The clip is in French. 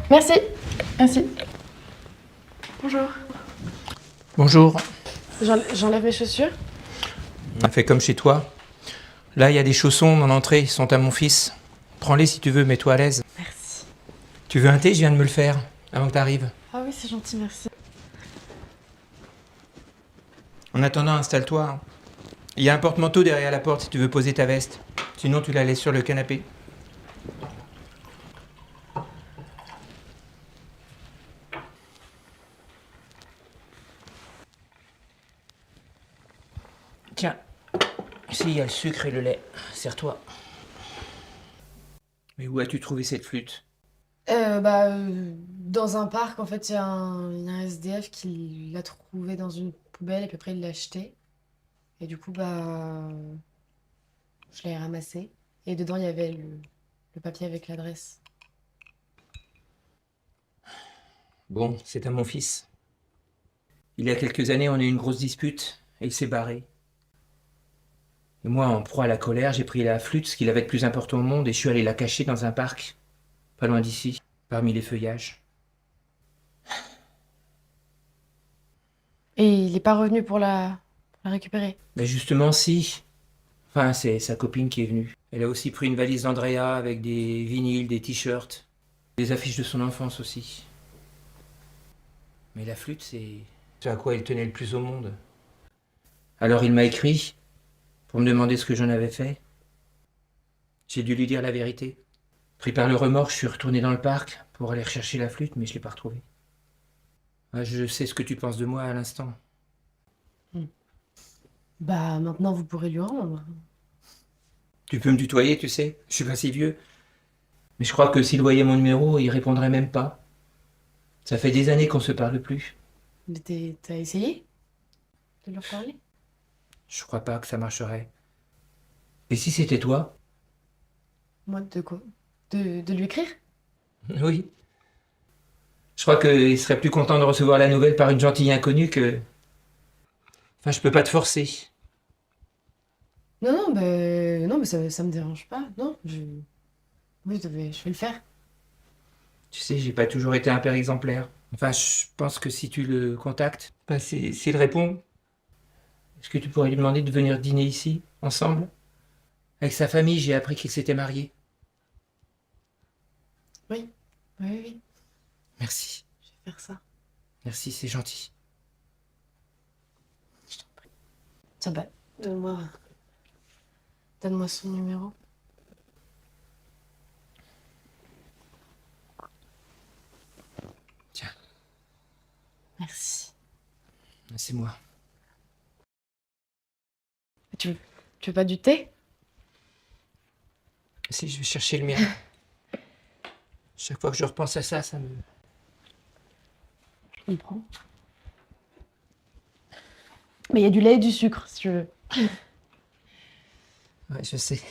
Merci. Merci. Bonjour. Bonjour. J'enlève mes chaussures. On a fait comme chez toi. Là, il y a des chaussons dans l'entrée, ils sont à mon fils. Prends-les si tu veux, mets-toi à l'aise. Merci. Tu veux un thé? Je viens de me le faire, avant que t'arrives. Ah oui, c'est gentil, merci. En attendant, installe-toi. Il y a un porte-manteau derrière la porte si tu veux poser ta veste. Sinon, tu la laisses sur le canapé. Tiens, ici, il y a le sucre et le lait. Sers-toi. Mais où as-tu trouvé cette flûte? Dans un parc, en fait, il y a un SDF qui l'a trouvé dans une poubelle et puis après il l'a acheté. Et du coup, je l'ai ramassé. Et dedans, il y avait le papier avec l'adresse. Bon, c'est à mon fils. Il y a quelques années, on a eu une grosse dispute et il s'est barré. Et moi, en proie à la colère, j'ai pris la flûte, ce qu'il avait de plus important au monde, et je suis allé la cacher dans un parc, pas loin d'ici, parmi les feuillages. Et il n'est pas revenu pour la récupérer. Mais justement, si. Enfin, c'est sa copine qui est venue. Elle a aussi pris une valise d'Andrea avec des vinyles, des t-shirts, des affiches de son enfance aussi. Mais la flûte, c'est ce à quoi il tenait le plus au monde. Alors il m'a écrit pour me demander ce que j'en avais fait. J'ai dû lui dire la vérité. Pris par le remords, je suis retourné dans le parc pour aller rechercher la flûte, mais je l'ai pas retrouvée. Ah, je sais ce que tu penses de moi à l'instant. Bah, maintenant, vous pourrez lui rendre. Tu peux me tutoyer, tu sais, je suis pas si vieux. Mais je crois que s'il voyait mon numéro, il répondrait même pas. Ça fait des années qu'on se parle plus. Mais t'as essayé de leur parler? Je crois pas que ça marcherait. Et si c'était toi? Moi, de quoi? De lui écrire? Oui. Je crois qu'il serait plus content de recevoir la nouvelle par une gentille inconnue que... Enfin, je peux pas te forcer. Non, mais ça me dérange pas. Non, oui, je vais le faire. Tu sais, j'ai pas toujours été un père exemplaire. Enfin, je pense que si tu le contactes, bah, s'il répond, est-ce que tu pourrais lui demander de venir dîner ici, ensemble? Avec sa famille, j'ai appris qu'il s'était marié. Oui, oui, oui, Merci. je vais faire ça. Merci, c'est gentil. Tiens, donne-moi son numéro. Tiens, Merci. c'est moi. Tu veux pas du thé? Si, je vais chercher le mien. Chaque fois que je repense à ça, ça me... Je comprends. Mais il y a du lait et du sucre, si tu veux. Ouais, je sais.